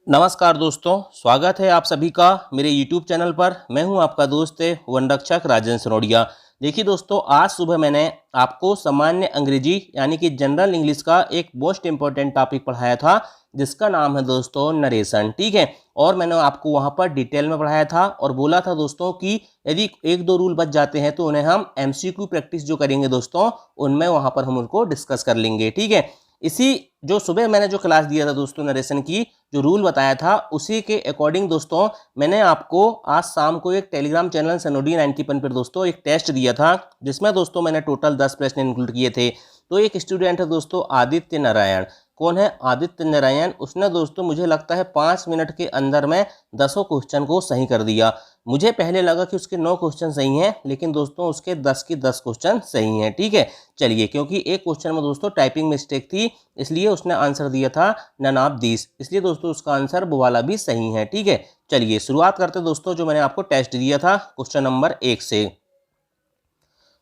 नमस्कार दोस्तों, स्वागत है आप सभी का मेरे YouTube चैनल पर। मैं हूं आपका दोस्त वन रक्षक राजेंद्र सनोडिया। देखिए दोस्तों, आज सुबह मैंने आपको सामान्य अंग्रेजी यानी कि जनरल इंग्लिश का एक मोस्ट इंपॉर्टेंट टॉपिक पढ़ाया था, जिसका नाम है दोस्तों नरेशन। ठीक है, और मैंने आपको वहां पर डिटेल में पढ़ाया था और बोला था दोस्तों कि यदि एक दो रूल बच जाते हैं तो उन्हें हम MCQ प्रैक्टिस जो करेंगे दोस्तों, उनमें वहां पर हम उनको डिस्कस कर लेंगे। ठीक है, इसी जो सुबह मैंने जो क्लास दिया था दोस्तों नरेशन की, जो रूल बताया था, उसी के अकॉर्डिंग दोस्तों मैंने आपको आज शाम को एक टेलीग्राम चैनल सनोडी 90 पर दोस्तों एक टेस्ट दिया था, जिसमें दोस्तों मैंने टोटल 10 प्रश्न इंक्लूड किए थे। तो एक स्टूडेंट है दोस्तों आदित्य नारायण। कौन है? आदित्य नारायण। उसने दोस्तों मुझे लगता है 5 मिनट के अंदर में 10 क्वेश्चन को सही कर दिया। मुझे पहले लगा कि उसके 9 क्वेश्चन सही हैं, लेकिन दोस्तों उसके 10 की 10 क्वेश्चन सही हैं। ठीक है, चलिए, क्योंकि एक क्वेश्चन में दोस्तों टाइपिंग मिस्टेक थी, इसलिए उसने आंसर दिया था नन ऑफ दिस, इसलिए दोस्तों उसका आंसर वो वाला भी सही है। ठीक है, चलिए शुरुआत करते हैं दोस्तों। जो मैंने आपको टेस्ट दिया था क्वेश्चन नंबर 1 से।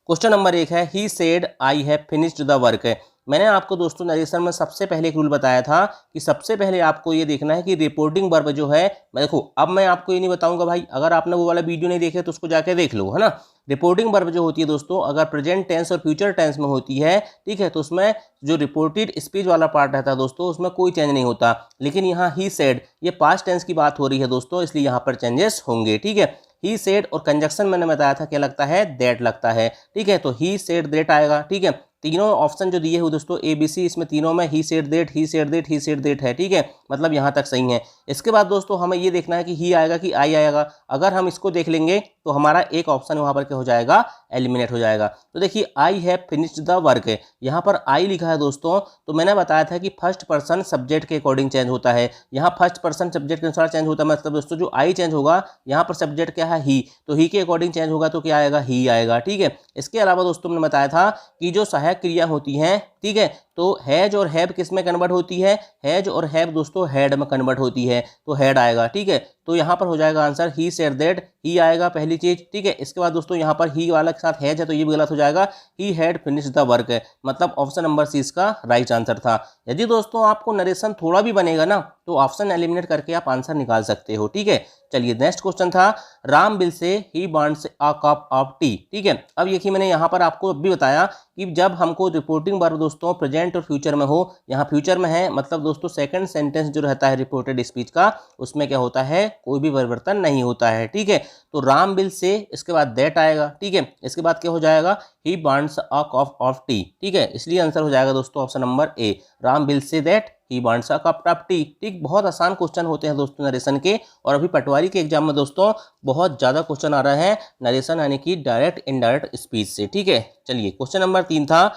क्वेश्चन नंबर 1 है, he said I have finished the work. मैंने आपको दोस्तों नरेशन में सबसे पहले एक रूल बताया था कि सबसे पहले आपको ये देखना है कि रिपोर्टिंग वर्ब जो है, देखो अब मैं आपको ये नहीं बताऊंगा भाई, अगर आपने वो वाला वीडियो नहीं देखे तो उसको जाके देख लो, है ना। रिपोर्टिंग वर्ब जो होती है दोस्तों, अगर प्रेजेंट टेंस और फ्यूचर टेंस में होती है, ठीक है, तो उसमें जो रिपोर्टेड स्पीच वाला पार्ट रहता है दोस्तों, उसमें कोई चेंज नहीं होता। लेकिन यहाँ ही सेड, ये पास्ट टेंस की बात हो रही है दोस्तों, इसलिए यहाँ पर चेंजेस होंगे। ठीक है, ही सेड और कंजक्शन मैंने बताया था क्या लगता है, दैट लगता है। ठीक है, तो ही सेड दैट आएगा। ठीक है, तीनों ऑप्शन जो दिए हुए दोस्तों ABC, इसमें तीनों में ही said that, he said that, he said that है। ठीक है, मतलब यहाँ तक सही है। इसके बाद दोस्तों हमें ये देखना है कि ही आएगा कि आई आएगा। अगर हम इसको देख लेंगे तो हमारा एक ऑप्शन वहां पर क्या हो जाएगा, एलिमिनेट हो जाएगा। तो देखिए I have finished the work है, यहाँ पर आई लिखा है दोस्तों, तो मैंने बताया था कि फर्स्ट पर्सन सब्जेक्ट के अकॉर्डिंग चेंज होता है। यहाँ फर्स्ट पर्सन सब्जेक्ट के अनुसार चेंज होता है, मतलब दोस्तों जो आई चेंज होगा, यहाँ पर सब्जेक्ट क्या है, ही, तो ही के अकॉर्डिंग चेंज होगा तो क्या आएगा, ही आएगा। ठीक है, इसके अलावा दोस्तों मैंने बताया था कि जो सहायक क्रिया होती हैं, ठीक है, तो हैज और हैव किस में कन्वर्ट होती है, हैज और हैव दोस्तों हेड में कन्वर्ट होती है, तो हेड आएगा। ठीक है, तो यहाँ पर हो जाएगा आंसर ही सेड दैट, ही आएगा पहली चीज। ठीक है, इसके बाद दोस्तों यहाँ पर ही वाला के साथ हैज है, तो ये भी गलत हो जाएगा, he had finished the work है, मतलब ऑप्शन नंबर सी इसका राइट आंसर था। यदि दोस्तों आपको नरेशन थोड़ा भी बनेगा ना, तो ऑप्शन एलिमिनेट करके आप आंसर निकाल सकते हो। ठीक है, चलिए नेक्स्ट क्वेश्चन था, राम बिल से he wants a cup of T. ठीक है, अब देखिए मैंने यहाँ पर आपको अभी बताया कि जब हमको रिपोर्टिंग वर्ब दोस्तों प्रेजेंट और फ्यूचर में हो, यहाँ फ्यूचर में है, मतलब दोस्तों सेकंड सेंटेंस जो रहता है रिपोर्टेड स्पीच का, उसमें क्या होता है, कोई भी परिवर्तन नहीं होता है। ठीक है, तो राम बिल से, इसके बाद दैट आएगा। ठीक है, इसके बाद क्या हो जाएगा, he wants a cup of T. ठीक है, इसलिए आंसर हो जाएगा दोस्तों option number A, Ram bill say that he wants a cup of T. ठीक, बहुत आसान क्वेश्चन होते हैं दोस्तों नरेशन के, और अभी पटवारी के एग्जाम में दोस्तों बहुत ज्यादा क्वेश्चन आ रहे हैं नरेशन यानी कि डायरेक्ट इनडायरेक्ट स्पीच से। ठीक है, चलिए क्वेश्चन नंबर 3 था,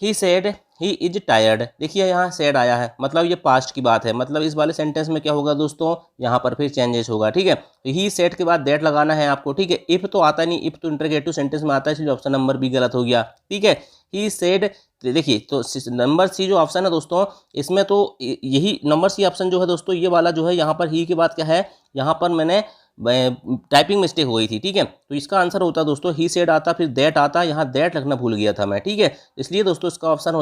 he said he is tired. देखिए यहाँ सेड आया है, मतलब ये पास्ट की बात है, मतलब इस वाले सेंटेंस में क्या होगा दोस्तों, यहाँ पर फिर चेंजेस होगा। ठीक है, तो ही सेड के बाद दैट लगाना है आपको। ठीक है, इफ तो आता नहीं, इफ तो इंटरगेटिव सेंटेंस में आता है, इसलिए ऑप्शन नंबर बी गलत हो गया। ठीक है, ही सेड, देखिए तो नंबर सी जो ऑप्शन है दोस्तों, इसमें तो यही नंबर सी ऑप्शन जो है दोस्तों, ये वाला जो है, यहाँ पर ही के बाद क्या है, यहाँ पर मैंने टाइपिंग मिस्टेक हो गई थी। ठीक है, तो इसका आंसर होता दोस्तों ही सेड आता, फिर दैट आता, यहाँ दैट लिखना भूल गया था मैं। ठीक है, इसलिए दोस्तों इसका ऑप्शन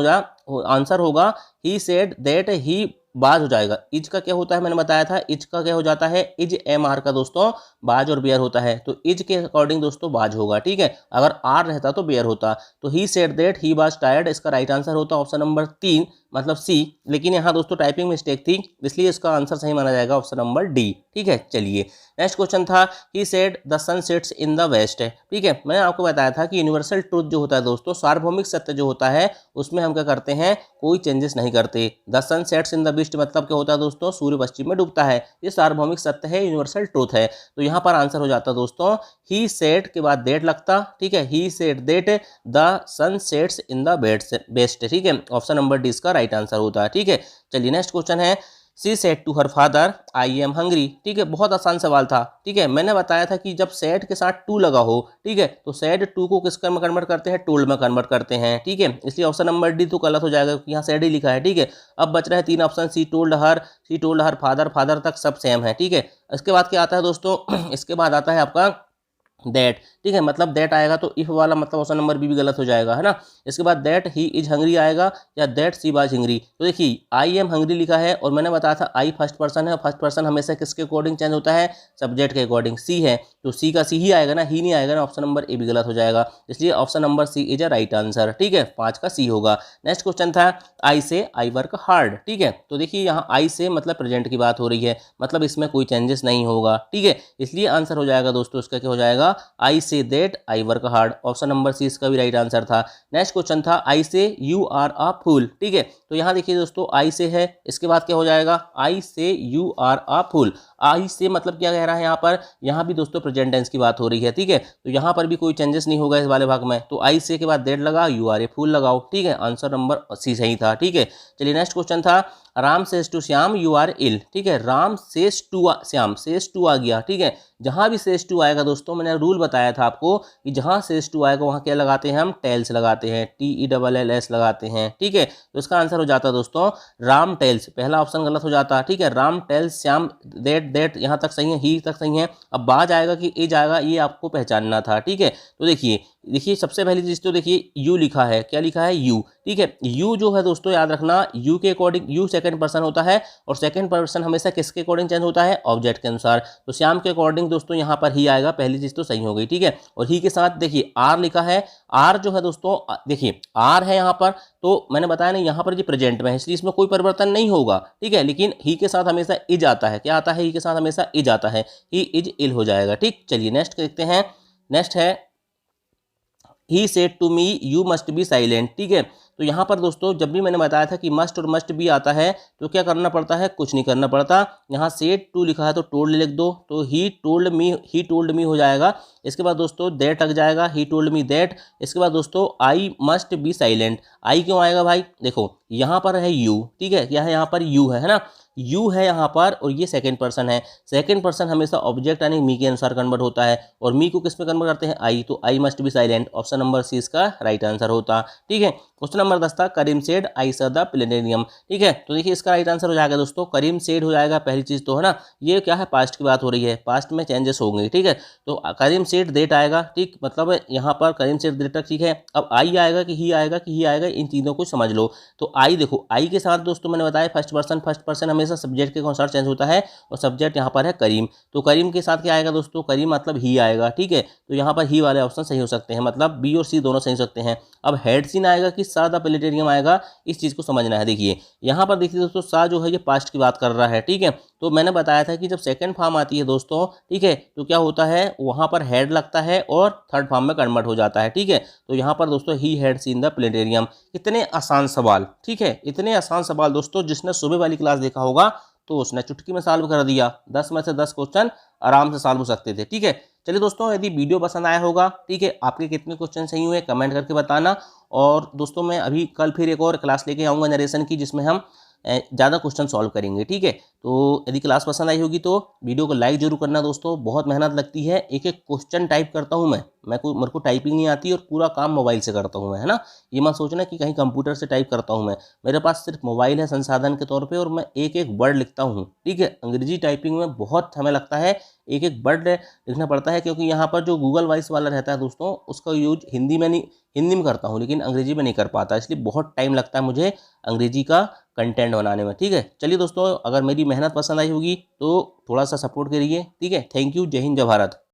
आंसर होगा ही सेड दैट, ही बाज हो जाएगा। इज का क्या होता है, मैंने बताया था, इज का क्या हो जाता है, इज एम आर का दोस्तों बाज और बेयर होता है, तो इज के अकॉर्डिंग दोस्तों बाज होगा। ठीक है, अगर आर रहता तो बेयर होता, तो ही said that he was tired, इसका राइट आंसर होता ऑप्शन नंबर 3, मतलब सी। लेकिन यहाँ दोस्तों टाइपिंग मिस्टेक थी, इसलिए इसका आंसर सही माना जाएगा ऑप्शन नंबर डी। ठीक है, चलिए नेक्स्ट क्वेश्चन था, he said the sun sets in the west. ठीक है, मैंने आपको बताया था कि यूनिवर्सल ट्रूथ जो होता है दोस्तों, सार्वभौमिक सत्य जो होता है, उसमें हम क्या करते हैं, कोई चेंजेस नहीं करते। The sun sets in the west मतलब क्या होता है दोस्तों, सूर्य पश्चिम में डूबता है, ये सार्वभौमिक सत्य है, यूनिवर्सल ट्रूथ है। तो यहाँ पर आंसर हो जाता दोस्तों ही सेड के बाद दैट लगता। ठीक है, he said that the sun sets in the west. ठीक है, ऑप्शन नंबर डी इसका राइट आंसर होता है। ठीक है, चलिए नेक्स्ट क्वेश्चन है, she said to her father I am hungry. ठीक है, बहुत आसान सवाल था। ठीक है, मैंने बताया था कि जब सेड के साथ टू लगा हो, ठीक है, तो सेड टू को किस में कन्वर्ट करते हैं, टोल्ड में कन्वर्ट करते हैं। ठीक है, इसलिए ऑप्शन नंबर डी तो गलत हो जाएगा, क्योंकि यहाँ सेड ही लिखा है। ठीक है, अब बच रहे हैं 3 ऑप्शन, सी टोल्ड हर फादर, फादर तक सब सेम है। ठीक है, इसके बाद क्या आता है दोस्तों इसके बाद आता है आपका दैट, ठीक है, मतलब दैट आएगा तो इफ वाला मतलब ऑप्शन नंबर बी भी गलत हो जाएगा, है ना। इसके बाद दैट ही इज हंग्री आएगा या दैट सी वाज हंग्री। तो देखिए आई एम हंग्री लिखा है और मैंने बताया था आई फर्स्ट पर्सन है, फर्स्ट पर्सन हमेशा किसके अकॉर्डिंग चेंज होता है, सब्जेक्ट के अकॉर्डिंग। सी है तो सी का सी ही आएगा ना, ही नहीं आएगा ना, ऑप्शन नंबर ए भी गलत हो जाएगा, इसलिए option number C is a right answer, ठीक है, 5 का सी होगा। नेक्स्ट क्वेश्चन था आई से आई वर्क हार्ड, ठीक है, तो देखिए यहाँ आई से मतलब प्रेजेंट की बात हो रही है, मतलब इसमें कोई चेंजेस नहीं होगा, ठीक है, इसलिए आंसर हो जाएगा दोस्तों इसका क्या हो जाएगा, I say that I work hard, option number C इसका भी राइट आंसर था। नेक्स्ट क्वेश्चन था आई से यू आर अ फूल, ठीक है, तो यहाँ देखिए दोस्तों आई से है, इसके बाद क्या हो जाएगा, आई से यू आर अ फूल। आई से मतलब क्या कह रहा है यहाँ भी दोस्तों प्रेजेंट टेंस की बात हो रही है, ठीक है, तो यहाँ पर भी कोई चेंजेस नहीं होगा इस वाले भाग में, तो आई से के बाद दैट लगा, यू आर ए फूल लगाओ, ठीक है, आंसर नंबर सी सही था, ठीक है। चलिए नेक्स्ट क्वेश्चन था Ram says to Shyam you are ill, ठीक है, Ram says to Shyam, says to आ गया, ठीक है, जहां भी सेज टू आएगा दोस्तों मैंने रूल बताया था आपको कि जहां सेज टू आएगा वहां क्या लगाते हैं हम, टेल्स लगाते हैं, TELLS लगाते हैं, ठीक है, तो इसका आंसर हो जाता है दोस्तों राम टेल्स, पहला ऑप्शन गलत हो जाता है, ठीक है, राम टेल्स श्याम दैट यहाँ तक सही है, ही तक सही है, अब बाज आएगा कि एज आएगा ये आपको पहचानना था, ठीक है, तो देखिए सबसे पहली चीज तो देखिए यू लिखा है, क्या लिखा है यू, ठीक है, यू जो है दोस्तों याद रखना यू के अकॉर्डिंग, यू सेकंड पर्सन होता है और सेकंड पर्सन हमेशा किसके अकॉर्डिंग चेंज होता है, ऑब्जेक्ट के अनुसार, तो श्याम के अकॉर्डिंग दोस्तों यहाँ पर ही आएगा, पहली चीज तो सही हो गई, ठीक है, और ही के साथ देखिए आर लिखा है, आर जो है दोस्तों देखिए आर है यहाँ पर, तो मैंने बताया नहीं यहाँ पर जी प्रेजेंट में है इसलिए इसमें कोई परिवर्तन नहीं होगा, ठीक है, लेकिन ही के साथ हमेशा इज आता है, क्या आता है, ही के साथ हमेशा इज आता है, ही इज इल हो जाएगा, ठीक। चलिए नेक्स्ट देखते हैं, नेक्स्ट है he said to me you must be silent, ठीक है, तो यहाँ पर दोस्तों जब भी मैंने बताया था कि मस्ट और मस्ट भी आता है तो क्या करना पड़ता है, कुछ नहीं करना पड़ता, यहाँ सेड टू लिखा है तो टोल्ड लिख दो, तो ही टोल्ड मी हो जाएगा, इसके बाद दोस्तों दैट लग जाएगा, ही टोल्ड मी दैट, इसके बाद दोस्तों आई मस्ट बी साइलेंट, आई क्यों आएगा भाई, देखो यहाँ पर है यू, ठीक है, क्या है यहाँ पर यू है ना, यू है यहाँ पर और ये सेकंड पर्सन है, सेकंड पर्सन हमेशा ऑब्जेक्ट यानी मी के अनुसार कन्वर्ट होता है और मी को किस में कन्वर्ट करते हैं, आई, तो I must be silent, option number C इसका राइट आंसर होता, ठीक है। क्वेश्चन नंबर 10 था करीम सेड आई सा द प्लेनेरियम, ठीक है, तो देखिए इसका राइट आंसर हो जाएगा दोस्तों करीम सेड हो जाएगा, पहली चीज तो है ना, ये क्या है पास्ट की बात हो रही है, पास्ट में चेंजेस होंगे, ठीक है, तो करीम सेड देट आएगा, ठीक, मतलब यहाँ पर करीम सेड देट तक, ठीक है, अब आई आएगा कि ही आएगा कि ही आएगा, इन तीनों को समझ लो, तो आई देखो आई के साथ दोस्तों मैंने बताया फर्स्ट पर्सन हमेशा सब्जेक्ट के अनुसार चेंज होता है और सब्जेक्ट यहाँ पर है करीम, तो करीम के साथ क्या आएगा दोस्तों, करीम मतलब ही आएगा, ठीक है, तो यहाँ पर ही वाले ऑप्शन सही हो सकते हैं, मतलब बी और सी दोनों सही हो सकते हैं। अब हेड सीन आएगा कि सा द प्लेनेरियम आएगा, इस चीज को समझना है, देखिए यहाँ पर देखिए दोस्तों सा जो है ये पास्ट की बात कर रहा है, ठीक है, तो मैंने बताया था कि जब सेकंड फॉर्म आती है दोस्तों, ठीक है, तो क्या होता है वहां पर हेड लगता है और थर्ड फॉर्म में कन्वर्ट हो जाता है, ठीक है, तो यहाँ पर दोस्तों ही हैड सीन द प्लेनेरियम। इतने आसान सवाल, ठीक है, इतने आसान सवाल दोस्तों जिसने सुबह वाली क्लास देखा होगा तो उसने चुटकी में सॉल्व कर दिया, 10 में से 10 क्वेश्चन आराम से सॉल्व हो सकते थे, ठीक है। चलिए दोस्तों यदि वीडियो पसंद आया होगा, ठीक है, आपके कितने क्वेश्चन सही हुए कमेंट करके बताना, और दोस्तों मैं अभी कल फिर एक और क्लास लेके आऊँगा नरेशन की जिसमें हम ज़्यादा क्वेश्चन सॉल्व करेंगे, ठीक है, तो यदि क्लास पसंद आई होगी तो वीडियो को लाइक जरूर करना दोस्तों, बहुत मेहनत लगती है, एक एक क्वेश्चन टाइप करता हूँ मेरे को टाइपिंग नहीं आती और पूरा काम मोबाइल से करता हूँ मैं, है ना, ये मत सोचना कि कहीं कंप्यूटर से टाइप करता हूँ मैं, मेरे पास सिर्फ मोबाइल है संसाधन के तौर पे और मैं एक एक वर्ड लिखता हूँ, ठीक है, अंग्रेजी टाइपिंग में बहुत हमें लगता है एक एक वर्ड लिखना पड़ता है, क्योंकि यहाँ पर जो गूगल वॉइस वाला रहता है दोस्तों उसका यूज हिंदी में करता हूँ लेकिन अंग्रेजी में नहीं कर पाता, इसलिए बहुत टाइम लगता है मुझे अंग्रेजी का कंटेंट बनाने में, ठीक है। चलिए दोस्तों अगर मेरी मेहनत पसंद आई होगी तो थोड़ा सा सपोर्ट करिए, ठीक है, थैंक यू, जय हिंद जय भारत।